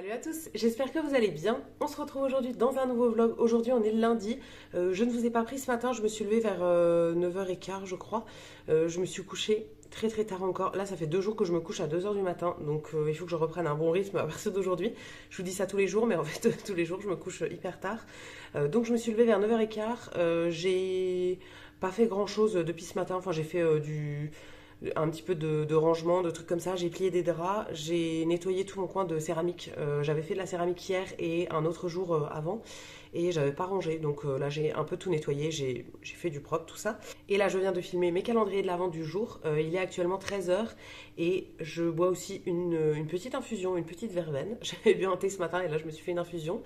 Salut à tous, j'espère que vous allez bien. On se retrouve aujourd'hui dans un nouveau vlog. Aujourd'hui on est le lundi. Je ne vous ai pas pris ce matin, je me suis levée vers 9h15 je crois. Je me suis couchée très très tard encore. Là ça fait 2 jours que je me couche à 2h du matin. Donc il faut que je reprenne un bon rythme à partir d'aujourd'hui. Je vous dis ça tous les jours mais en fait tous les jours je me couche hyper tard. Donc je me suis levée vers 9h15. J'ai pas fait grand chose depuis ce matin. Enfin j'ai fait un petit peu de rangement, de trucs comme ça. J'ai plié des draps, j'ai nettoyé tout mon coin de céramique. J'avais fait de la céramique hier et un autre jour avant et j'avais pas rangé. Donc là j'ai un peu tout nettoyé, j'ai fait du propre, tout ça. Et là je viens de filmer mes calendriers de l'Avent du jour. Il est actuellement 13h et je bois aussi une petite infusion, une petite verveine. J'avais bu un thé ce matin et là je me suis fait une infusion.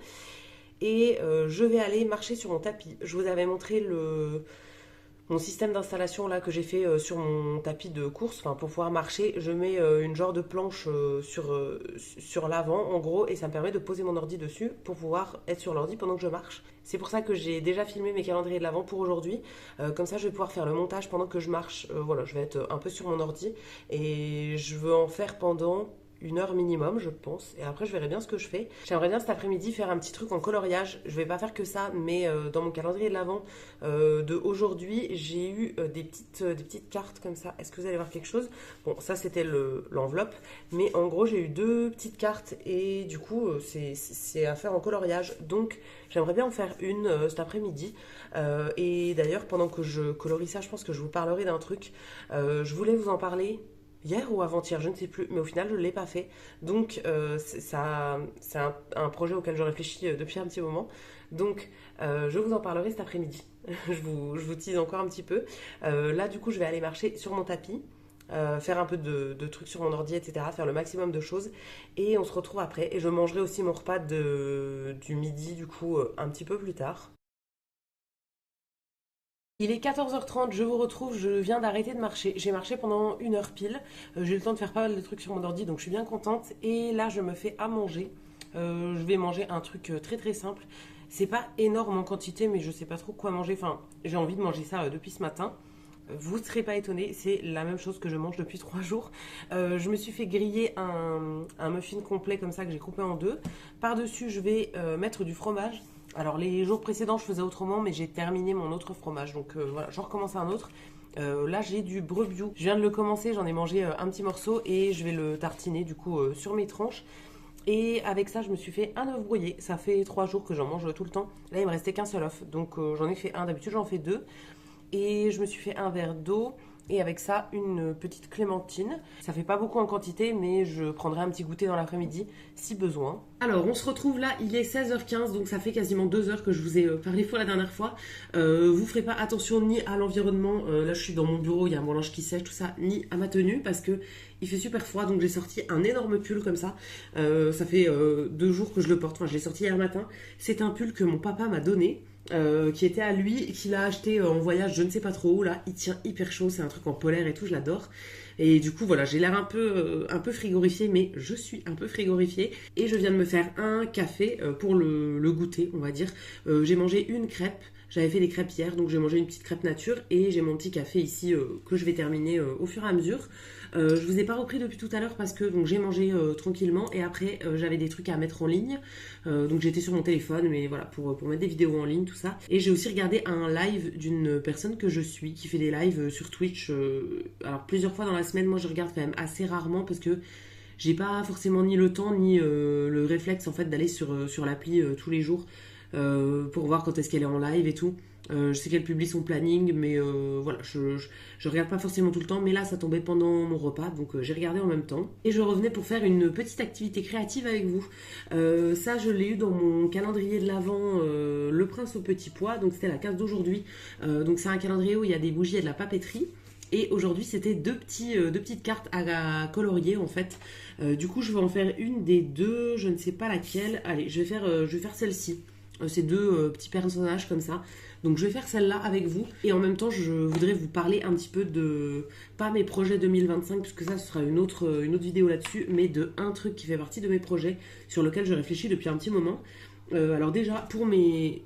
Et je vais aller marcher sur mon tapis. Je vous avais montré mon système d'installation là que j'ai fait sur mon tapis de course, enfin pour pouvoir marcher, je mets une genre de planche sur l'avant en gros et ça me permet de poser mon ordi dessus pour pouvoir être sur l'ordi pendant que je marche. C'est pour ça que j'ai déjà filmé mes calendriers de l'avant pour aujourd'hui. Comme ça je vais pouvoir faire le montage pendant que je marche. Voilà, je vais être un peu sur mon ordi et je veux en faire pendant 1 heure minimum, je pense. Et après, je verrai bien ce que je fais. J'aimerais bien cet après-midi faire un petit truc en coloriage. Je vais pas faire que ça, mais dans mon calendrier de l'Avent de aujourd'hui, j'ai eu des petites cartes comme ça. Est-ce que vous allez voir quelque chose? Bon, ça c'était l'enveloppe, mais en gros, j'ai eu 2 petites cartes et du coup, c'est à faire en coloriage. Donc, j'aimerais bien en faire une cet après-midi. Et d'ailleurs, pendant que je colorie ça, je pense que je vous parlerai d'un truc. Je voulais vous en parler hier ou avant-hier, je ne sais plus, mais au final je ne l'ai pas fait. Donc c'est un projet auquel je réfléchis depuis un petit moment. Donc je vous en parlerai cet après-midi. Je vous tease encore un petit peu. Là du coup je vais aller marcher sur mon tapis. Faire un peu de trucs sur mon ordi, etc. Faire le maximum de choses. Et on se retrouve après. Et je mangerai aussi mon repas du midi, du coup, un petit peu plus tard. Il est 14h30, je vous retrouve, je viens d'arrêter de marcher. J'ai marché pendant 1 heure pile. J'ai eu le temps de faire pas mal de trucs sur mon ordi, donc je suis bien contente. Et là, je me fais à manger. Je vais manger un truc très très simple. C'est pas énorme en quantité, mais je sais pas trop quoi manger. Enfin, j'ai envie de manger ça depuis ce matin. Vous ne serez pas étonnés, c'est la même chose que je mange depuis 3 jours. Je me suis fait griller un muffin complet comme ça que j'ai coupé en deux. Par-dessus, je vais mettre du fromage. Alors les jours précédents, je faisais autrement, mais j'ai terminé mon autre fromage. Donc voilà, j'en recommence un autre. Là, j'ai du brebis. Je viens de le commencer, j'en ai mangé un petit morceau et je vais le tartiner du coup sur mes tranches. Et avec ça, je me suis fait un œuf brouillé. Ça fait 3 jours que j'en mange tout le temps. Là, il me restait qu'un seul œuf. Donc j'en ai fait un. D'habitude, j'en fais 2. Et je me suis fait un verre d'eau et avec ça une petite clémentine. Ça fait pas beaucoup en quantité mais je prendrai un petit goûter dans l'après-midi si besoin. Alors on se retrouve là, il est 16h15 donc ça fait quasiment 2 heures que je vous ai parlé pour la dernière fois. Vous ferez pas attention ni à l'environnement, là je suis dans mon bureau, il y a mon linge qui sèche tout ça, ni à ma tenue parce que il fait super froid donc j'ai sorti un énorme pull comme ça. Ça fait 2 jours que je le porte, enfin je l'ai sorti hier matin. C'est un pull que mon papa m'a donné. Qui était à lui, qu'il a acheté en voyage, je ne sais pas trop où, là, il tient hyper chaud, c'est un truc en polaire et tout, je l'adore. Et du coup, voilà, j'ai l'air un peu frigorifiée, mais je suis un peu frigorifiée. Et je viens de me faire un café pour le goûter, on va dire. J'ai mangé une crêpe, j'avais fait des crêpes hier, donc j'ai mangé une petite crêpe nature et j'ai mon petit café ici que je vais terminer au fur et à mesure. Je vous ai pas repris depuis tout à l'heure parce que donc j'ai mangé tranquillement et après j'avais des trucs à mettre en ligne. Donc j'étais sur mon téléphone, mais voilà, pour mettre des vidéos en ligne, tout ça. Et j'ai aussi regardé un live d'une personne que je suis qui fait des lives sur Twitch. Alors plusieurs fois dans la semaine, moi je regarde quand même assez rarement parce que j'ai pas forcément ni le temps ni le réflexe en fait d'aller sur l'appli tous les jours pour voir quand est-ce qu'elle est en live et tout. Je sais qu'elle publie son planning, mais voilà, je regarde pas forcément tout le temps. Mais là, ça tombait pendant mon repas, donc j'ai regardé en même temps. Et je revenais pour faire une petite activité créative avec vous. Ça, je l'ai eu dans mon calendrier de l'Avent, Le Prince au Petit Pois. Donc c'était la case d'aujourd'hui. Donc c'est un calendrier où il y a des bougies et de la papeterie. Et aujourd'hui, c'était deux petites cartes à colorier en fait. Du coup, je vais en faire une des deux, je ne sais pas laquelle. Allez, je vais faire celle-ci. Ces deux petits personnages comme ça. Donc je vais faire celle-là avec vous. Et en même temps, je voudrais vous parler un petit peu de, pas mes projets 2025, puisque ça, ce sera une autre vidéo là-dessus, mais de un truc qui fait partie de mes projets, sur lequel je réfléchis depuis un petit moment. Alors déjà, pour mes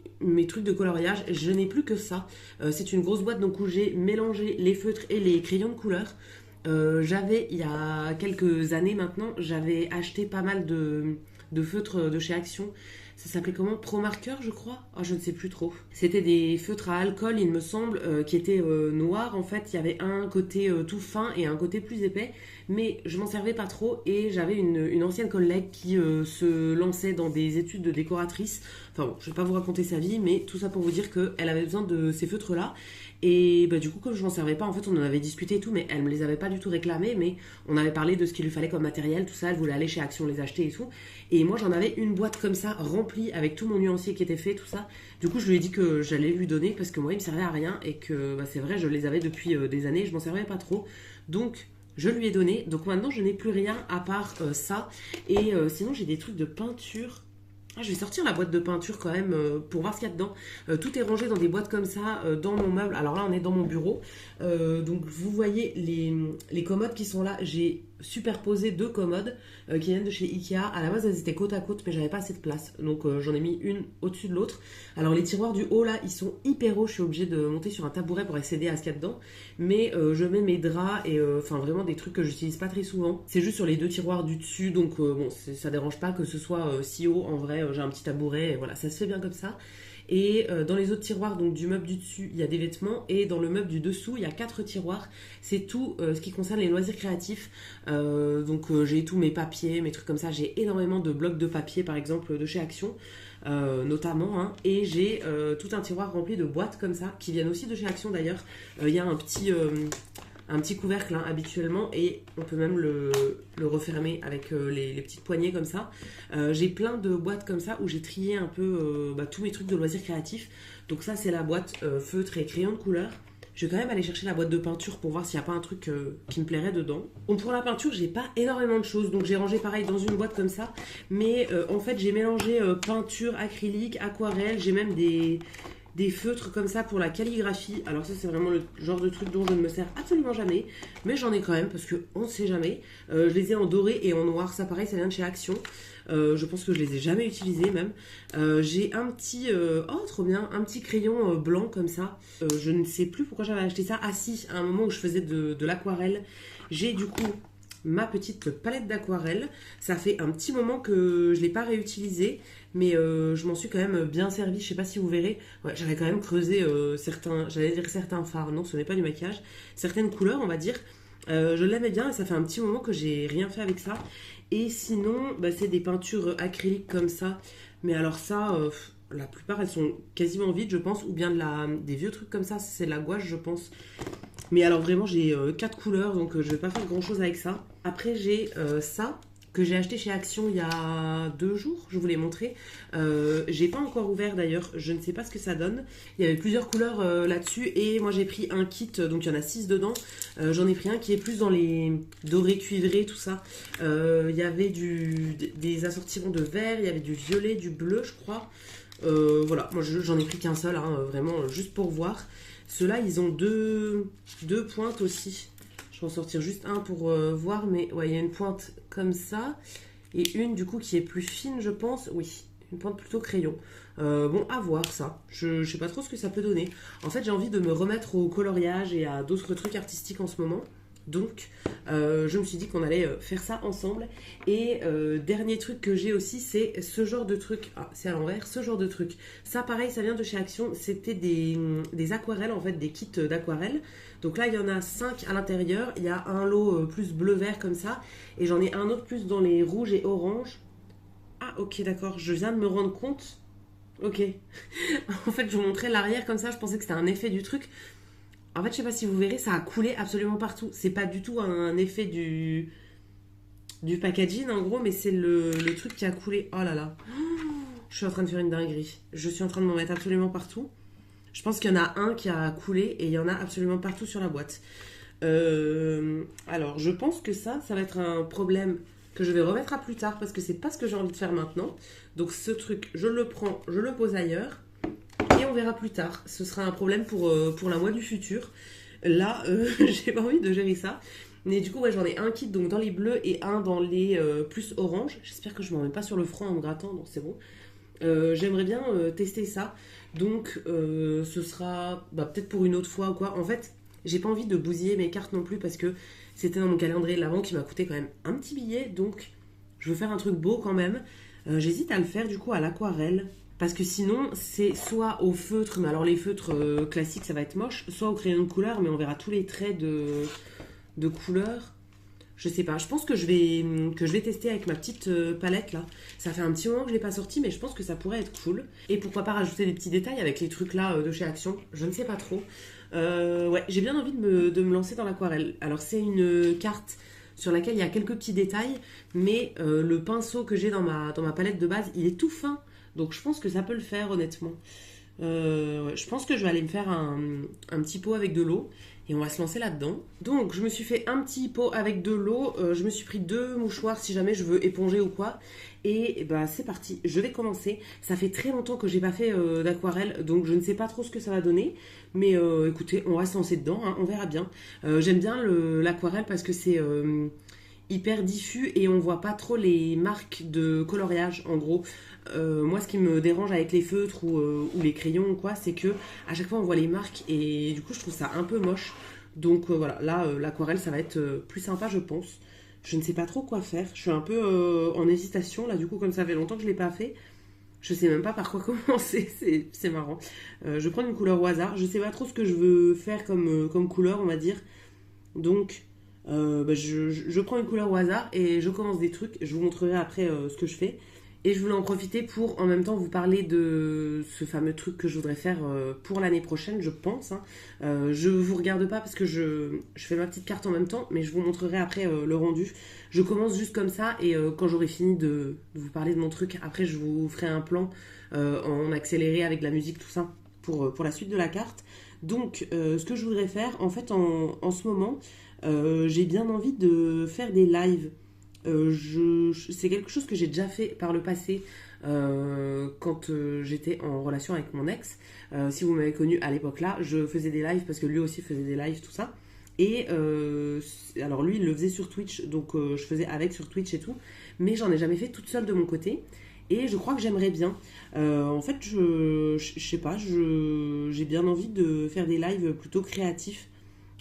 trucs de coloriage, je n'ai plus que ça. C'est une grosse boîte donc où j'ai mélangé les feutres et les crayons de couleur. Il y a quelques années maintenant, j'avais acheté pas mal de feutres de chez Action. Ça s'appelait comment? Pro Marker, je crois. Ah, je ne sais plus trop. C'était des feutres à alcool, il me semble, qui étaient noirs. En fait, il y avait un côté tout fin et un côté plus épais. Mais je m'en servais pas trop et j'avais une ancienne collègue qui se lançait dans des études de décoratrice. Enfin bon, je vais pas vous raconter sa vie, mais tout ça pour vous dire qu'elle avait besoin de ces feutres-là. Et bah, du coup, comme je m'en servais pas, en fait, on en avait discuté et tout, mais elle me les avait pas du tout réclamés. Mais on avait parlé de ce qu'il lui fallait comme matériel, tout ça. Elle voulait aller chez Action les acheter et tout. Et moi, j'en avais une boîte comme ça, remplie avec tout mon nuancier qui était fait, tout ça. Du coup, je lui ai dit que j'allais lui donner parce que moi, il me servait à rien et que bah, c'est vrai, je les avais depuis des années, je m'en servais pas trop. Donc, je lui ai donné. Donc maintenant, je n'ai plus rien à part ça. Et sinon, j'ai des trucs de peinture. Ah, je vais sortir la boîte de peinture quand même pour voir ce qu'il y a dedans. Tout est rangé dans des boîtes comme ça dans mon meuble. Alors là, on est dans mon bureau. Donc vous voyez les commodes qui sont là. J'ai superposé deux commodes qui viennent de chez Ikea. À la base, elles étaient côte à côte, mais j'avais pas assez de place. Donc j'en ai mis une au-dessus de l'autre. Alors les tiroirs du haut là, ils sont hyper hauts. Je suis obligée de monter sur un tabouret pour accéder à ce qu'il y a dedans. Mais je mets mes draps et enfin vraiment des trucs que j'utilise pas très souvent. C'est juste sur les deux tiroirs du dessus. Donc bon, ça dérange pas que ce soit si haut. En vrai, j'ai un petit tabouret. Et voilà, ça se fait bien comme ça. Et dans les autres tiroirs donc du meuble du dessus, il y a des vêtements. Et dans le meuble du dessous, il y a 4 tiroirs. C'est tout ce qui concerne les loisirs créatifs. Donc j'ai tous mes papiers, mes trucs comme ça. J'ai énormément de blocs de papier, par exemple, de chez Action, notamment. Hein. Et j'ai tout un tiroir rempli de boîtes comme ça, qui viennent aussi de chez Action d'ailleurs. Il y a un petit couvercle hein, habituellement et on peut même le refermer avec les petites poignées comme ça. J'ai plein de boîtes comme ça où j'ai trié un peu tous mes trucs de loisirs créatifs. Donc ça c'est la boîte feutre et crayon de couleur. Je vais quand même aller chercher la boîte de peinture pour voir s'il n'y a pas un truc qui me plairait dedans. Bon, pour la peinture, j'ai pas énormément de choses. Donc j'ai rangé pareil dans une boîte comme ça. Mais en fait, j'ai mélangé peinture, acrylique, aquarelle. J'ai même des feutres comme ça pour la calligraphie. Alors ça c'est vraiment le genre de truc dont je ne me sers absolument jamais, mais j'en ai quand même parce qu'on ne sait jamais. Je les ai en doré et en noir, ça pareil ça vient de chez Action. Je pense que je les ai jamais utilisés même. J'ai un petit, oh trop bien, un petit crayon blanc comme ça. Je ne sais plus pourquoi j'avais acheté ça. Ah si, à un moment où je faisais de l'aquarelle, j'ai du coup ma petite palette d'aquarelle. Ça fait un petit moment que je ne l'ai pas réutilisée, mais je m'en suis quand même bien servi. Je sais pas si vous verrez. Ouais, j'avais quand même creusé j'allais dire certains fards. Non, ce n'est pas du maquillage. Certaines couleurs, on va dire. Je l'aimais bien et ça fait un petit moment que j'ai rien fait avec ça. Et sinon, bah, c'est des peintures acryliques comme ça. Mais alors ça, la plupart elles sont quasiment vides, je pense, ou bien des vieux trucs comme ça. C'est de la gouache, je pense. Mais alors vraiment, j'ai 4 couleurs, donc je vais pas faire grand chose avec ça. Après, j'ai ça que j'ai acheté chez Action il y a 2 jours, je vous l'ai montré. J'ai pas encore ouvert d'ailleurs, je ne sais pas ce que ça donne. Il y avait plusieurs couleurs là-dessus et moi j'ai pris un kit, donc il y en a 6 dedans. J'en ai pris un qui est plus dans les dorés cuivrés, tout ça. Il y avait des assortiments de vert, il y avait du violet, du bleu, je crois. Voilà, moi j'en ai pris qu'un seul, hein, vraiment juste pour voir. Ceux-là, ils ont deux pointes aussi. Je vais en sortir juste un pour voir, mais ouais, il y a une pointe comme ça et une du coup qui est plus fine, je pense. Oui, une pointe plutôt crayon. Bon, à voir ça. Je sais pas trop ce que ça peut donner. En fait, j'ai envie de me remettre au coloriage et à d'autres trucs artistiques en ce moment. Donc, je me suis dit qu'on allait faire ça ensemble. Et dernier truc que j'ai aussi, c'est ce genre de truc. Ah, c'est à l'envers, ce genre de truc. Ça, pareil, ça vient de chez Action. C'était des aquarelles, en fait, des kits d'aquarelles. Donc là, il y en a 5 à l'intérieur. Il y a un lot plus bleu-vert comme ça. Et j'en ai un autre plus dans les rouges et oranges. Ah, ok, d'accord. Je viens de me rendre compte. Ok. En fait, je vous montrais l'arrière comme ça. Je pensais que c'était un effet du truc. En fait, je sais pas si vous verrez, ça a coulé absolument partout. C'est pas du tout un effet du packaging en gros, mais c'est le truc qui a coulé. Oh là là. Je suis en train de faire une dinguerie. Je suis en train de m'en mettre absolument partout. Je pense qu'il y en a un qui a coulé et il y en a absolument partout sur la boîte. Alors, je pense que ça va être un problème que je vais remettre à plus tard parce que c'est pas ce que j'ai envie de faire maintenant. Donc ce truc, je le prends, je le pose ailleurs. Et on verra plus tard. Ce sera un problème pour la moi du futur. Là, j'ai pas envie de gérer ça. Mais du coup, ouais, j'en ai un kit donc dans les bleus et un dans les plus orange. J'espère que je m'en mets pas sur le front en me grattant. Donc c'est bon. J'aimerais bien tester ça. Donc, ce sera peut-être pour une autre fois ou quoi. En fait, j'ai pas envie de bousiller mes cartes non plus parce que c'était dans mon calendrier de l'avant qui m'a coûté quand même un petit billet. Donc, je veux faire un truc beau quand même. J'hésite à le faire du coup à l'aquarelle. Parce que sinon, c'est soit au feutre, mais alors les feutres classiques, ça va être moche, soit au crayon de couleur, mais on verra tous les traits de couleur. Je sais pas, je pense que je vais tester avec ma petite palette là. Ça fait un petit moment que je l'ai pas sortie, mais je pense que ça pourrait être cool. Et pourquoi pas rajouter des petits détails avec les trucs là de chez Action, je ne sais pas trop. Ouais, j'ai bien envie de me lancer dans l'aquarelle. Alors c'est une carte sur laquelle il y a quelques petits détails, mais le pinceau que j'ai dans ma palette de base, il est tout fin. Donc je pense que ça peut le faire honnêtement. Ouais, je pense que je vais aller me faire un petit pot avec de l'eau et on va se lancer là-dedans. Donc je me suis fait un petit pot avec de l'eau, je me suis pris 2 mouchoirs si jamais je veux éponger ou quoi. Et bah c'est parti, je vais commencer. Ça fait très longtemps que j'ai pas fait d'aquarelle, donc je ne sais pas trop ce que ça va donner. Mais écoutez, on va se lancer dedans, hein, on verra bien. J'aime bien l'aquarelle parce que c'est hyper diffus et on voit pas trop les marques de coloriage en gros. Moi ce qui me dérange avec les feutres ou les crayons ou quoi, c'est que à chaque fois on voit les marques et du coup je trouve ça un peu moche. Donc voilà, là l'aquarelle ça va être plus sympa je pense. Je ne sais pas trop quoi faire, je suis un peu en hésitation là du coup comme ça fait longtemps que je l'ai pas fait. Je sais même pas par quoi commencer, c'est marrant. Je prends une couleur au hasard, je sais pas trop ce que je veux faire comme couleur on va dire. Donc bah, je prends une couleur au hasard et je commence des trucs. Je vous montrerai après ce que je fais. Et je voulais en profiter pour en même temps vous parler de ce fameux truc que je voudrais faire pour l'année prochaine, je pense. Hein. Je vous regarde pas parce que je fais ma petite carte en même temps, mais je vous montrerai après le rendu. Je commence juste comme ça et quand j'aurai fini de vous parler de mon truc, après je vous ferai un plan en accéléré avec la musique, tout ça, pour la suite de la carte. Donc ce que je voudrais faire, en fait en ce moment, j'ai bien envie de faire des lives. C'est quelque chose que j'ai déjà fait par le passé quand j'étais en relation avec mon ex. Si vous m'avez connu à l'époque là, je faisais des lives parce que lui aussi faisait des lives, tout ça. Et alors lui, il le faisait sur Twitch, donc je faisais avec sur Twitch et tout. Mais j'en ai jamais fait toute seule de mon côté. Et je crois que j'aimerais bien. En fait, je sais pas, j'ai bien envie de faire des lives plutôt créatifs.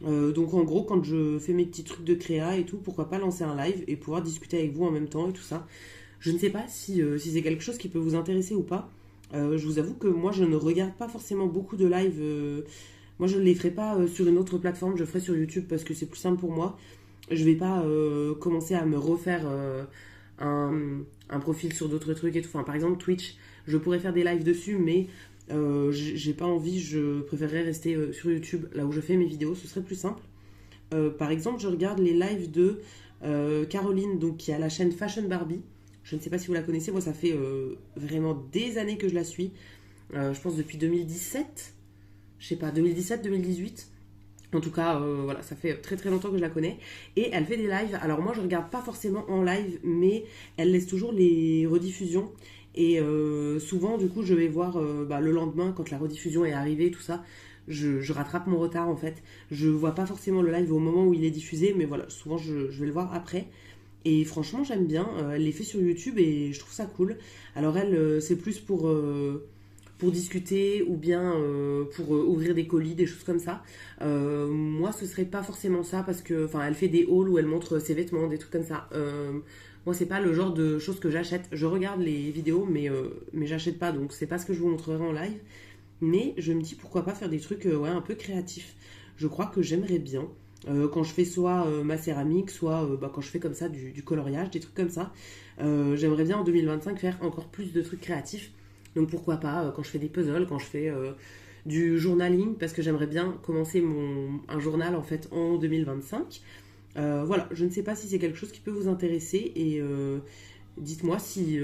Donc en gros, quand je fais mes petits trucs de créa et tout, pourquoi pas lancer un live et pouvoir discuter avec vous en même temps et tout ça. Je ne sais pas si c'est quelque chose qui peut vous intéresser ou pas. Je vous avoue que moi, je ne regarde pas forcément beaucoup de live. Moi, je ne les ferai pas sur une autre plateforme, je le ferai sur YouTube parce que c'est plus simple pour moi. Je vais pas commencer à me refaire un profil sur d'autres trucs et tout. Enfin, par exemple, Twitch, je pourrais faire des lives dessus, mais j'ai pas envie, je préférerais rester sur YouTube, là où je fais mes vidéos, ce serait plus simple. Par exemple, je regarde les lives de Caroline, donc qui a la chaîne Fashion Barbie. Je ne sais pas si vous la connaissez, moi ça fait vraiment des années que je la suis. Je pense depuis 2017, je sais pas, 2017-2018. En tout cas, voilà, ça fait très très longtemps que je la connais. Et elle fait des lives. Alors moi, je regarde pas forcément en live, mais elle laisse toujours les rediffusions. Et souvent, du coup, je vais voir le lendemain, quand la rediffusion est arrivée, tout ça. Je rattrape mon retard en fait. Je vois pas forcément le live au moment où il est diffusé, mais voilà, souvent je vais le voir après. Et franchement, j'aime bien. Elle les fait sur YouTube et je trouve ça cool. Alors elle, c'est plus pour discuter ou bien pour ouvrir des colis, des choses comme ça. Moi, ce serait pas forcément ça parce que, enfin, elle fait des hauls où elle montre ses vêtements, des trucs comme ça. Moi, c'est pas le genre de choses que j'achète. Je regarde les vidéos, mais j'achète pas, donc c'est pas ce que je vous montrerai en live. Mais je me dis pourquoi pas faire des trucs ouais, un peu créatifs. Je crois que j'aimerais bien. Quand je fais soit ma céramique, soit quand je fais comme ça du coloriage, des trucs comme ça. J'aimerais bien en 2025 faire encore plus de trucs créatifs. Donc pourquoi pas quand je fais des puzzles, quand je fais du journaling, parce que j'aimerais bien commencer un journal en fait en 2025. Voilà, je ne sais pas si c'est quelque chose qui peut vous intéresser et dites-moi si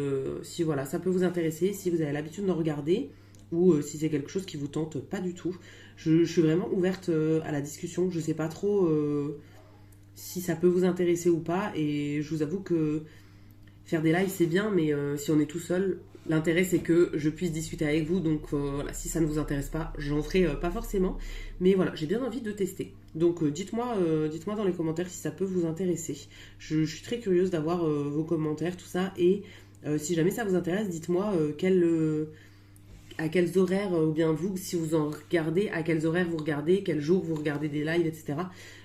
voilà, ça peut vous intéresser, si vous avez l'habitude d'en regarder ou si c'est quelque chose qui vous tente pas du tout. Je suis vraiment ouverte à la discussion, je sais pas trop si ça peut vous intéresser ou pas et je vous avoue que faire des lives c'est bien mais si on est tout seul, l'intérêt c'est que je puisse discuter avec vous donc voilà, si ça ne vous intéresse pas, j'en ferai pas forcément mais voilà, j'ai bien envie de tester. Donc dites-moi dans les commentaires si ça peut vous intéresser. Je suis très curieuse d'avoir vos commentaires, tout ça et si jamais ça vous intéresse, dites-moi à quels horaires, ou bien vous, si vous en regardez, à quels horaires vous regardez, quel jour vous regardez des lives, etc.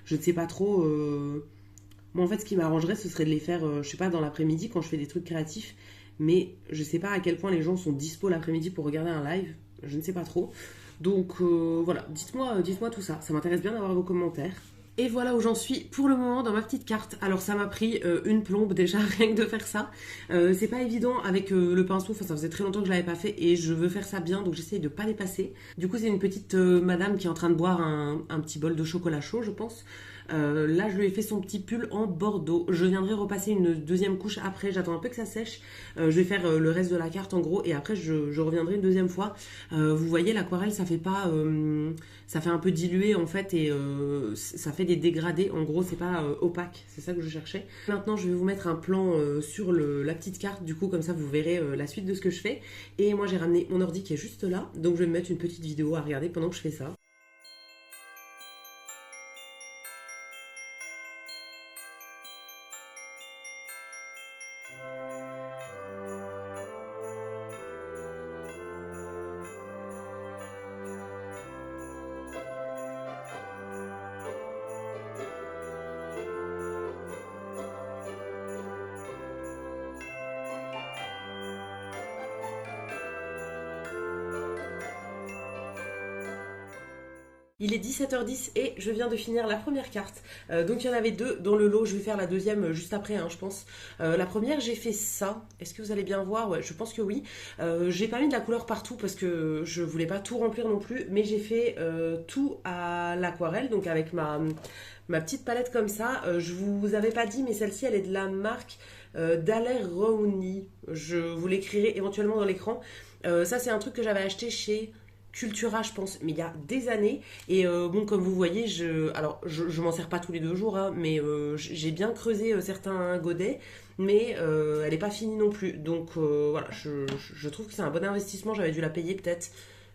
Je ne sais pas trop. Moi, en fait, ce qui m'arrangerait, ce serait de les faire, je sais pas, dans l'après-midi, quand je fais des trucs créatifs, mais je sais pas à quel point les gens sont dispo l'après-midi pour regarder un live, je ne sais pas trop. Donc voilà, dites-moi tout ça, ça m'intéresse bien d'avoir vos commentaires. Et voilà où j'en suis pour le moment dans ma petite carte. Alors ça m'a pris une plombe déjà rien que de faire ça. C'est pas évident avec le pinceau, enfin ça faisait très longtemps que je l'avais pas fait et je veux faire ça bien donc j'essaye de pas dépasser. Du coup c'est une petite madame qui est en train de boire un petit bol de chocolat chaud je pense. Là je lui ai fait son petit pull en bordeaux. Je viendrai repasser une deuxième couche après, j'attends un peu que ça sèche. Je vais faire le reste de la carte en gros et après je reviendrai une deuxième fois. Vous voyez l'aquarelle ça fait pas... ça fait un peu dilué en fait et ça fait des dégradés. En gros, c'est pas opaque, c'est ça que je cherchais. Maintenant, je vais vous mettre un plan sur la petite carte, du coup, comme ça vous verrez la suite de ce que je fais. Et moi, j'ai ramené mon ordi qui est juste là, donc je vais me mettre une petite vidéo à regarder pendant que je fais ça. Il est 17h10 et je viens de finir la première carte. Donc il y en avait deux dans le lot, je vais faire la deuxième juste après, hein, je pense. La première, j'ai fait ça. Est-ce que vous allez bien voir? Ouais, je pense que oui. J'ai pas mis de la couleur partout parce que je voulais pas tout remplir non plus, mais j'ai fait tout à l'aquarelle, donc avec ma petite palette comme ça. Je vous avais pas dit, mais celle-ci, elle est de la marque Daler Rowney. Je vous l'écrirai éventuellement dans l'écran. Ça, c'est un truc que j'avais acheté chez Cultura, je pense, mais il y a des années. Et bon, comme vous voyez, je m'en sers pas tous les 2 jours, hein, mais j'ai bien creusé certains godets, mais elle n'est pas finie non plus. Donc voilà, je trouve que c'est un bon investissement. J'avais dû la payer peut-être,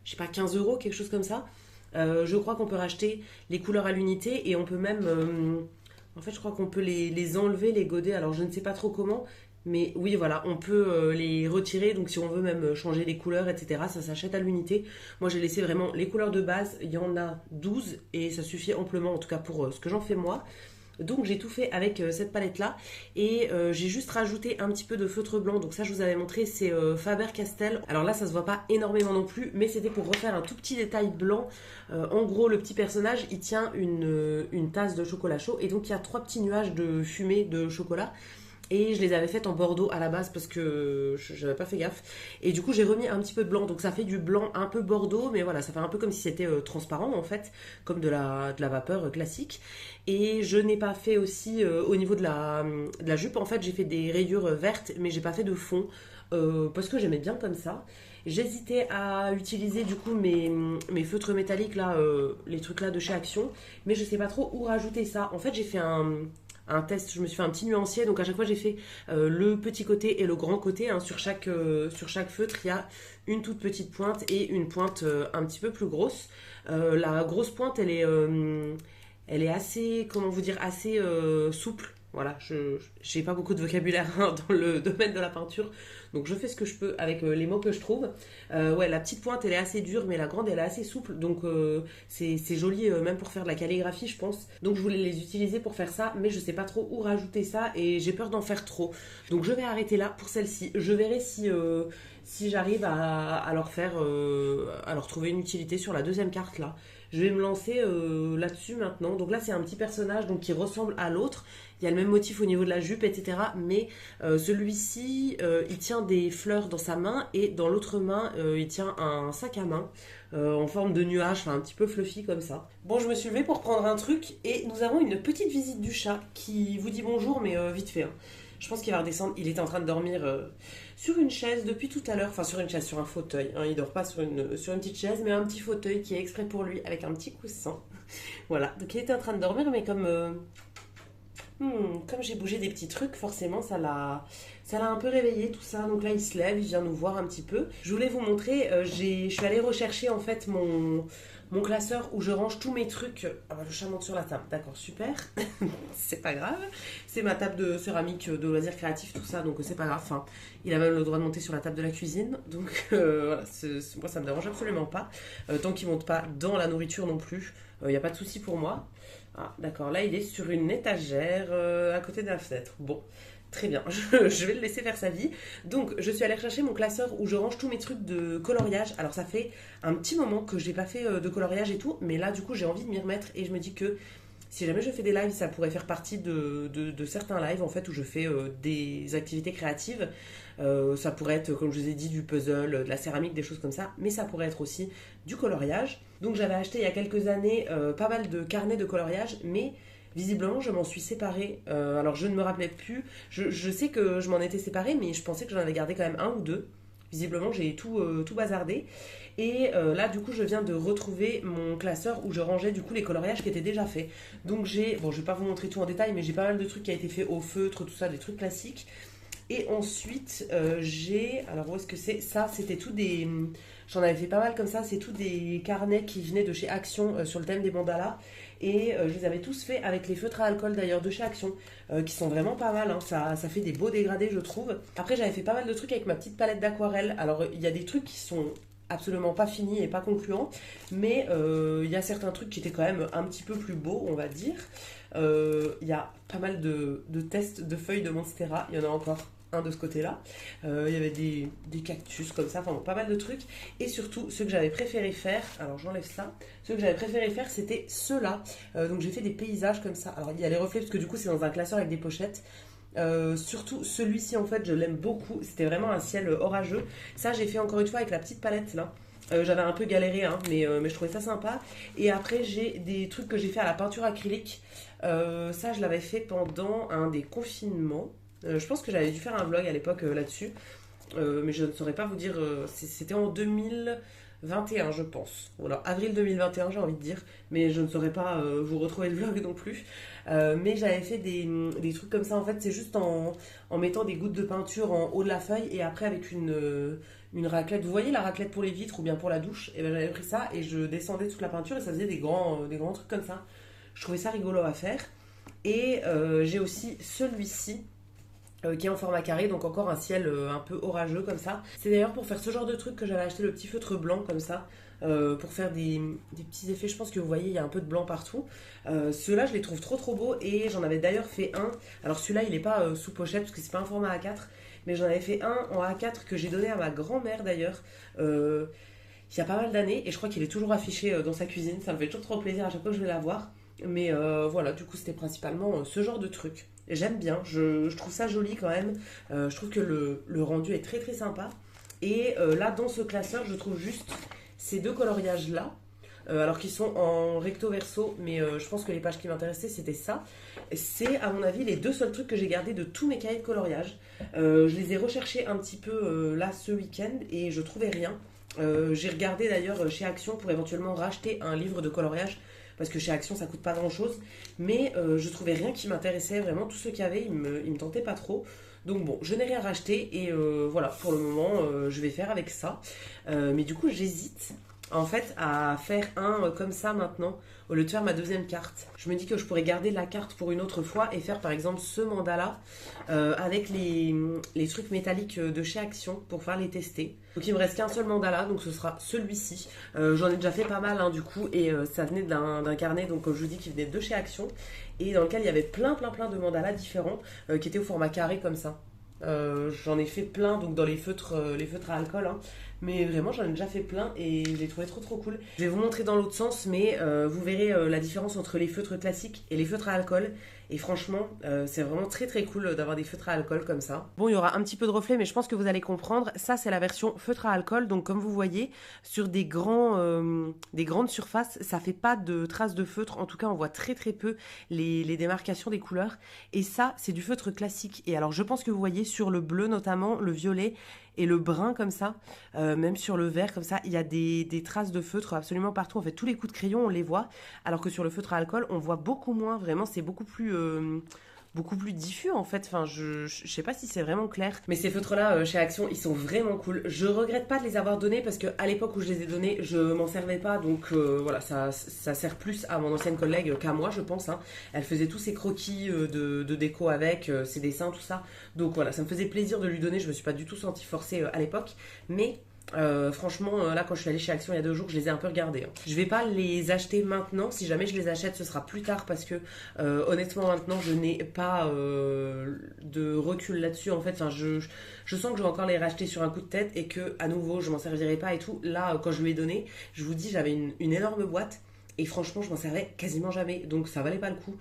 je sais pas, 15 euros, quelque chose comme ça. Je crois qu'on peut racheter les couleurs à l'unité et on peut même. En fait, je crois qu'on peut les enlever, les godets. Alors, je ne sais pas trop comment. Mais oui, voilà, on peut les retirer. Donc, si on veut même changer les couleurs, etc., ça s'achète à l'unité. Moi, j'ai laissé vraiment les couleurs de base. Il y en a 12 et ça suffit amplement, en tout cas pour ce que j'en fais moi. Donc j'ai tout fait avec cette palette là et j'ai juste rajouté un petit peu de feutre blanc, donc ça je vous avais montré, c'est Faber-Castell. Alors là ça se voit pas énormément non plus, mais c'était pour refaire un tout petit détail blanc. En gros le petit personnage il tient une tasse de chocolat chaud et donc il y a 3 petits nuages de fumée de chocolat. Et je les avais faites en bordeaux à la base parce que j'avais pas fait gaffe. Et du coup, j'ai remis un petit peu de blanc. Donc ça fait du blanc un peu bordeaux, mais voilà, ça fait un peu comme si c'était transparent en fait, comme de la vapeur classique. Et je n'ai pas fait aussi au niveau de la jupe, en fait, j'ai fait des rayures vertes, mais j'ai pas fait de fond parce que j'aimais bien comme ça. J'hésitais à utiliser du coup mes feutres métalliques là, les trucs là de chez Action, mais je sais pas trop où rajouter ça. En fait, j'ai fait un test, je me suis fait un petit nuancier, donc à chaque fois j'ai fait le petit côté et le grand côté, hein. Sur chaque feutre il y a une toute petite pointe et une pointe un petit peu plus grosse. La grosse pointe elle est assez, comment vous dire, assez souple. Voilà, je n'ai pas beaucoup de vocabulaire hein, dans le domaine de la peinture, donc je fais ce que je peux avec les mots que je trouve. Ouais, la petite pointe elle est assez dure, mais la grande elle est assez souple, donc c'est joli même pour faire de la calligraphie, je pense. Donc je voulais les utiliser pour faire ça, mais je sais pas trop où rajouter ça et j'ai peur d'en faire trop. Donc je vais arrêter là pour celle-ci. Je verrai si j'arrive à leur faire, à leur trouver une utilité sur la deuxième carte là. Je vais me lancer là-dessus maintenant. Donc là, c'est un petit personnage donc, qui ressemble à l'autre. Il y a le même motif au niveau de la jupe, etc. Mais celui-ci, il tient des fleurs dans sa main et dans l'autre main, il tient un sac à main en forme de nuage, enfin un petit peu fluffy comme ça. Bon, je me suis levée pour prendre un truc et nous avons une petite visite du chat qui vous dit bonjour, mais vite fait. Hein. Je pense qu'il va redescendre. Il était en train de dormir sur une chaise depuis tout à l'heure. Enfin, sur une chaise, sur un fauteuil. Hein. Il dort pas sur une petite chaise, mais un petit fauteuil qui est exprès pour lui avec un petit coussin. Voilà. Donc, il était en train de dormir, mais comme j'ai bougé des petits trucs, forcément, ça l'a un peu réveillé tout ça. Donc là, il se lève, il vient nous voir un petit peu. Je voulais vous montrer, je suis allée rechercher en fait mon classeur où je range tous mes trucs. Ah bah le chat monte sur la table, d'accord, super. C'est pas grave. C'est ma table de céramique de loisirs créatifs, tout ça, donc c'est pas grave. Enfin, il a même le droit de monter sur la table de la cuisine. Donc voilà, moi ça me dérange absolument pas. Tant qu'il monte pas dans la nourriture non plus, il n'y a pas de souci pour moi. Ah, d'accord, là il est sur une étagère à côté de la fenêtre. Bon, Très bien, je vais le laisser faire sa vie. Donc, je suis allée rechercher mon classeur où je range tous mes trucs de coloriage. Alors, ça fait un petit moment que je n'ai pas fait de coloriage et tout, mais là, du coup, j'ai envie de m'y remettre et je me dis que si jamais je fais des lives, ça pourrait faire partie de certains lives en fait où je fais des activités créatives. Ça pourrait être, comme je vous ai dit, du puzzle, de la céramique, des choses comme ça, mais ça pourrait être aussi du coloriage. Donc j'avais acheté il y a quelques années pas mal de carnets de coloriage, mais visiblement je m'en suis séparée. Alors je ne me rappelais plus, je sais que je m'en étais séparée, mais je pensais que j'en avais gardé quand même un ou deux. Visiblement j'ai tout bazardé. Et là, du coup, je viens de retrouver mon classeur où je rangeais du coup les coloriages qui étaient déjà faits. Donc bon, je vais pas vous montrer tout en détail, mais j'ai pas mal de trucs qui a été fait au feutre, tout ça, des trucs classiques. Et ensuite, alors où est-ce que c'est? Ça, c'était tout des. J'en avais fait pas mal comme ça, c'est tout des carnets qui venaient de chez Action sur le thème des mandalas. Et je les avais tous faits avec les feutres à alcool d'ailleurs de chez Action, qui sont vraiment pas mal, hein. Ça fait des beaux dégradés, je trouve. Après, j'avais fait pas mal de trucs avec ma petite palette d'aquarelle. Alors, il y a des trucs qui sont absolument pas finis et pas concluants, mais il y a certains trucs qui étaient quand même un petit peu plus beaux, on va dire. Il y a pas mal de tests de feuilles de Monstera, il y en a encore un de ce côté-là. Il y avait des cactus comme ça, enfin bon, pas mal de trucs. Et surtout, ceux que j'avais préféré faire, alors j'enlève ça, ceux que j'avais préféré faire, c'était ceux-là. Donc j'ai fait des paysages comme ça. Alors il y a les reflets, parce que du coup c'est dans un classeur avec des pochettes. Surtout celui-ci en fait je l'aime beaucoup, c'était vraiment un ciel orageux. Ça j'ai fait encore une fois avec la petite palette là. J'avais un peu galéré hein, mais je trouvais ça sympa. Et après j'ai des trucs que j'ai fait à la peinture acrylique. Ça je l'avais fait pendant un des confinements. Je pense que j'avais dû faire un vlog à l'époque là-dessus. Mais je ne saurais pas vous dire, c'était en 2021 je pense. Voilà, avril 2021 j'ai envie de dire. Mais je ne saurais pas vous retrouver le vlog non plus. Mais j'avais fait des trucs comme ça en fait, c'est juste en mettant des gouttes de peinture en haut de la feuille et après avec une raclette. Vous voyez la raclette pour les vitres ou bien pour la douche? Et ben j'avais pris ça et je descendais toute la peinture et ça faisait des grands trucs comme ça. Je trouvais ça rigolo à faire. Et j'ai aussi celui-ci qui est en format carré, donc encore un ciel un peu orageux comme ça. C'est d'ailleurs pour faire ce genre de truc que j'avais acheté le petit feutre blanc comme ça, pour faire des petits effets. Je pense que vous voyez, il y a un peu de blanc partout. Ceux-là, je les trouve trop beaux et j'en avais d'ailleurs fait un. Alors celui-là, il n'est pas sous pochette parce que c'est pas un format A4, mais j'en avais fait un en A4 que j'ai donné à ma grand-mère d'ailleurs. Il y a pas mal d'années et je crois qu'il est toujours affiché dans sa cuisine. Ça me fait toujours trop plaisir à chaque fois que je vais la voir. Mais voilà, du coup, c'était principalement ce genre de truc. J'aime bien, je trouve ça joli quand même. Je trouve que le rendu est très sympa. Et là, dans ce classeur, je trouve juste ces deux coloriages-là. Alors qu'ils sont en recto verso, mais je pense que les pages qui m'intéressaient, c'était ça. C'est, à mon avis, les deux seuls trucs que j'ai gardés de tous mes cahiers de coloriage. Je les ai recherchés un petit peu là ce week-end et je trouvais rien. J'ai regardé d'ailleurs chez Action pour éventuellement racheter un livre de coloriage parce que chez Action ça coûte pas grand chose, mais je trouvais rien qui m'intéressait vraiment. Tout ce qu'il y avait il me tentait pas trop, donc bon, je n'ai rien racheté et voilà, pour le moment je vais faire avec ça. Mais du coup j'hésite en fait à faire un comme ça maintenant au lieu de faire ma deuxième carte. Je me dis que je pourrais garder la carte pour une autre fois et faire par exemple ce mandala avec les trucs métalliques de chez Action pour pouvoir les tester. Donc il me reste qu'un seul mandala, donc ce sera celui-ci. J'en ai déjà fait pas mal hein, du coup, et ça venait d'un carnet, donc comme je vous dis, qui venait de chez Action, et dans lequel il y avait plein de mandalas différents qui étaient au format carré comme ça. J'en ai fait plein donc dans les feutres à alcool hein. Mais vraiment j'en ai déjà fait plein et je les trouvais trop cool. Je vais vous montrer dans l'autre sens, mais vous verrez la différence entre les feutres classiques et les feutres à alcool. Et franchement c'est vraiment très cool d'avoir des feutres à alcool comme ça. Bon, il y aura un petit peu de reflet mais je pense que vous allez comprendre. Ça c'est la version feutre à alcool, donc comme vous voyez sur des grandes surfaces ça fait pas de traces de feutre. En tout cas on voit très peu les démarcations des couleurs. Et ça c'est du feutre classique. Et alors je pense que vous voyez sur le bleu notamment, le violet et le brun comme ça, même sur le vert comme ça, il y a des traces de feutre absolument partout. En fait, tous les coups de crayon, on les voit, alors que sur le feutre à alcool, on voit beaucoup moins. Vraiment, c'est beaucoup plus diffus en fait. Enfin, je sais pas si c'est vraiment clair. Mais ces feutres-là, chez Action, ils sont vraiment cool. Je regrette pas de les avoir donnés parce que à l'époque où je les ai donnés, je m'en servais pas. Donc voilà, ça sert plus à mon ancienne collègue qu'à moi, je pense. Hein. Elle faisait tous ses croquis de déco avec, ses dessins, tout ça. Donc voilà, ça me faisait plaisir de lui donner. Je me suis pas du tout sentie forcée à l'époque. Mais Franchement, là, quand je suis allée chez Action il y a 2 jours, je les ai un peu regardés, hein. Je vais pas les acheter maintenant. Si jamais je les achète, ce sera plus tard parce que honnêtement, maintenant, je n'ai pas de recul là-dessus. En fait, enfin, je sens que je vais encore les racheter sur un coup de tête et que à nouveau, je m'en servirai pas et tout. Là, quand je lui ai donné, je vous dis, j'avais une énorme boîte et franchement, je m'en servais quasiment jamais. Donc, ça valait pas le coup.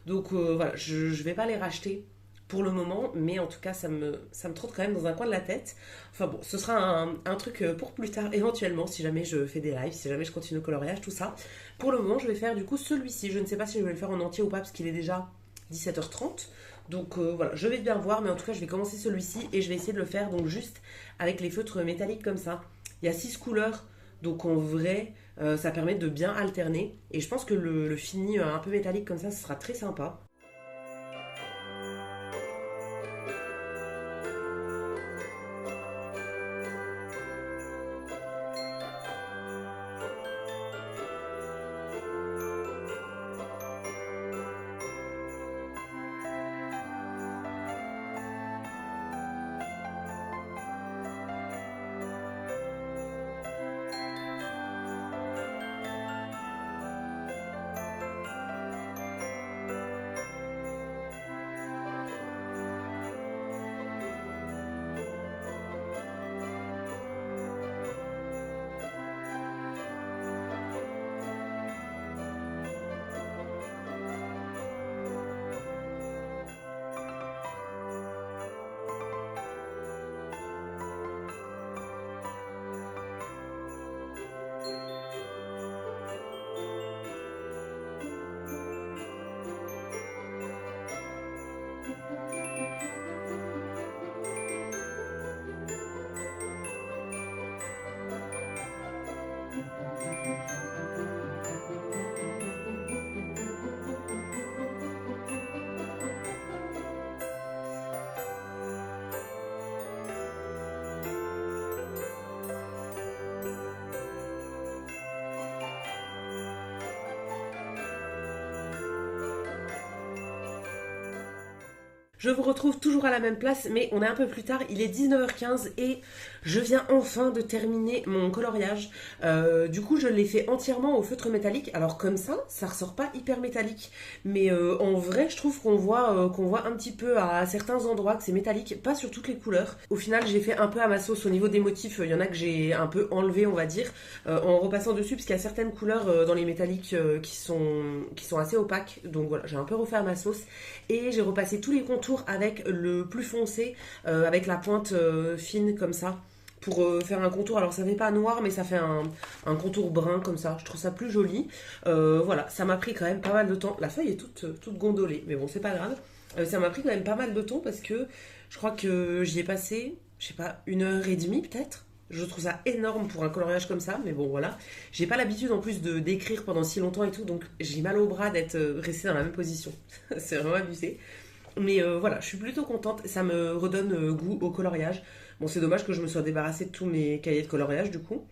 Donc voilà, je vais pas les racheter pour le moment, mais en tout cas, ça me trotte quand même dans un coin de la tête. Enfin bon, ce sera un truc pour plus tard, éventuellement, si jamais je fais des lives, si jamais je continue le coloriage, tout ça. Pour le moment, je vais faire du coup celui-ci. Je ne sais pas si je vais le faire en entier ou pas, parce qu'il est déjà 17h30. Donc voilà, je vais bien voir, mais en tout cas, je vais commencer celui-ci et je vais essayer de le faire donc juste avec les feutres métalliques comme ça. Il y a 6 couleurs, donc en vrai, ça permet de bien alterner. Et je pense que le fini un peu métallique comme ça, ce sera très sympa. Je vous retrouve toujours à la même place, mais on est un peu plus tard, il est 19h15 et je viens enfin de terminer mon coloriage. Du coup, je l'ai fait entièrement au feutre métallique. Alors comme ça ressort pas hyper métallique, mais en vrai, je trouve qu'on voit un petit peu à certains endroits que c'est métallique, pas sur toutes les couleurs. Au final, j'ai fait un peu à ma sauce au niveau des motifs, il y en a que j'ai un peu enlevé, on va dire, en repassant dessus, parce qu'il y a certaines couleurs dans les métalliques qui sont assez opaques. Donc voilà, j'ai un peu refait à ma sauce. Et j'ai repassé tous les contours avec le plus foncé, avec la pointe fine comme ça, pour faire un contour. Alors ça fait pas noir, mais ça fait un contour brun comme ça. Je trouve ça plus joli. Voilà, ça m'a pris quand même pas mal de temps. La feuille est toute gondolée, mais bon, c'est pas grave. Ça m'a pris quand même pas mal de temps parce que je crois que j'y ai passé, je sais pas, 1h30 peut-être. Je trouve ça énorme pour un coloriage comme ça, mais bon voilà. J'ai pas l'habitude en plus de d'écrire pendant si longtemps et tout, donc j'ai mal au bras d'être restée dans la même position. C'est vraiment abusé. Mais voilà, je suis plutôt contente, ça me redonne goût au coloriage. Bon, c'est dommage que je me sois débarrassée de tous mes cahiers de coloriage du coup.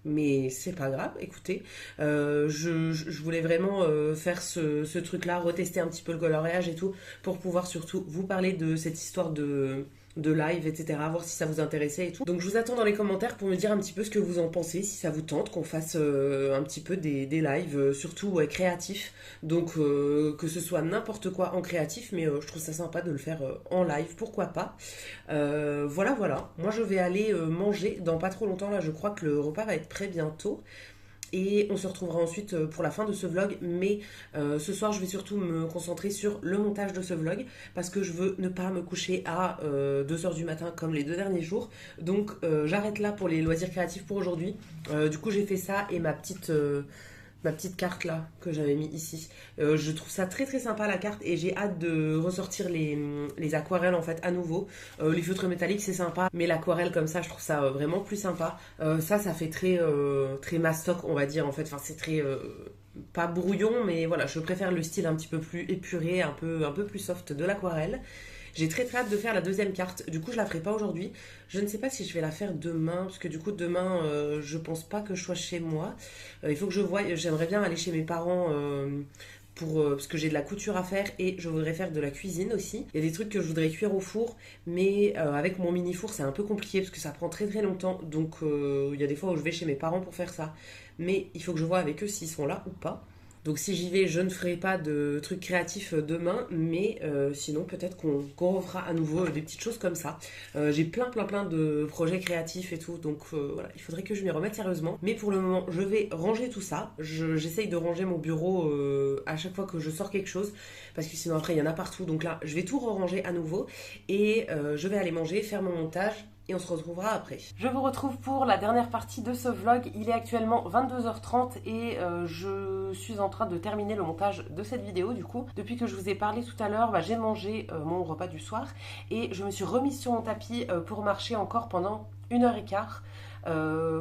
Mais c'est pas grave, écoutez, je voulais vraiment faire ce truc-là, retester un petit peu le coloriage et tout, pour pouvoir surtout vous parler de cette histoire de live, etc., voir si ça vous intéressait et tout. Donc je vous attends dans les commentaires pour me dire un petit peu ce que vous en pensez, si ça vous tente qu'on fasse un petit peu des lives, surtout ouais, créatifs. Donc que ce soit n'importe quoi en créatif, mais je trouve ça sympa de le faire en live, pourquoi pas. Voilà, voilà. Moi je vais aller manger dans pas trop longtemps, là je crois que le repas va être prêt bientôt. Et on se retrouvera ensuite pour la fin de ce vlog. Mais ce soir, je vais surtout me concentrer sur le montage de ce vlog. Parce que je veux ne pas me coucher à 2h du matin comme les 2 derniers jours. Donc j'arrête là pour les loisirs créatifs pour aujourd'hui. Du coup, j'ai fait ça et ma petite carte là que j'avais mis ici. Je trouve ça très très sympa la carte et j'ai hâte de ressortir les aquarelles en fait à nouveau. Les feutres métalliques c'est sympa, mais l'aquarelle comme ça je trouve ça vraiment plus sympa. Ça fait très mastoc on va dire en fait. Enfin c'est très pas brouillon, mais voilà, je préfère le style un petit peu plus épuré, un peu plus soft de l'aquarelle. J'ai très très hâte de faire la deuxième carte. Du coup, je la ferai pas aujourd'hui. Je ne sais pas si je vais la faire demain, parce que du coup, demain, je pense pas que je sois chez moi. Il faut que je voie. J'aimerais bien aller chez mes parents parce que j'ai de la couture à faire et je voudrais faire de la cuisine aussi. Il y a des trucs que je voudrais cuire au four, mais avec mon mini four c'est un peu compliqué parce que ça prend très très longtemps. Donc il y a des fois où je vais chez mes parents pour faire ça, mais il faut que je vois avec eux s'ils sont là ou pas. Donc si j'y vais, je ne ferai pas de trucs créatifs demain, mais sinon peut-être qu'on refera à nouveau des petites choses comme ça. J'ai plein de projets créatifs et tout, donc voilà, il faudrait que je m'y remette sérieusement. Mais pour le moment, je vais ranger tout ça. J'essaye de ranger mon bureau à chaque fois que je sors quelque chose, parce que sinon après il y en a partout. Donc là, je vais tout ranger à nouveau et je vais aller manger, faire mon montage et on se retrouvera après. Je vous retrouve pour la dernière partie de ce vlog. Il est actuellement 22h30 et je suis en train de terminer le montage de cette vidéo du coup. Depuis que je vous ai parlé tout à l'heure, j'ai mangé mon repas du soir et je me suis remise sur mon tapis pour marcher encore pendant 1h15.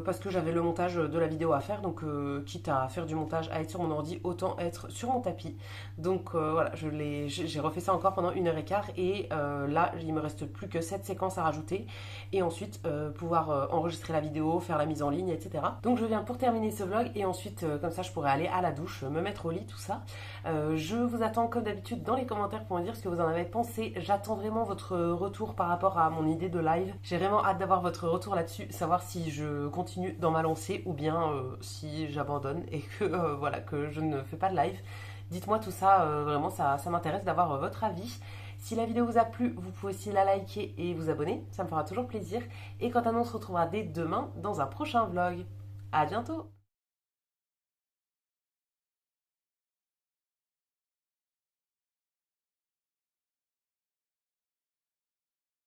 Parce que j'avais le montage de la vidéo à faire, donc quitte à faire du montage, à être sur mon ordi, autant être sur mon tapis. Donc voilà, j'ai refait ça encore pendant 1h15 et là il me reste plus que 7 séquences à rajouter et ensuite pouvoir enregistrer la vidéo, faire la mise en ligne, etc. Donc je viens pour terminer ce vlog et ensuite comme ça je pourrai aller à la douche, me mettre au lit, tout ça. Je vous attends comme d'habitude dans les commentaires pour me dire ce que vous en avez pensé. J'attends vraiment votre retour par rapport à mon idée de live. J'ai vraiment hâte d'avoir votre retour là-dessus, savoir si je continue dans ma lancée ou bien si j'abandonne et que voilà, que je ne fais pas de live. Dites-moi tout ça, vraiment ça m'intéresse d'avoir votre avis. Si la vidéo vous a plu, vous pouvez aussi la liker et vous abonner, ça me fera toujours plaisir. Et quant à nous, on se retrouvera dès demain dans un prochain vlog. À bientôt!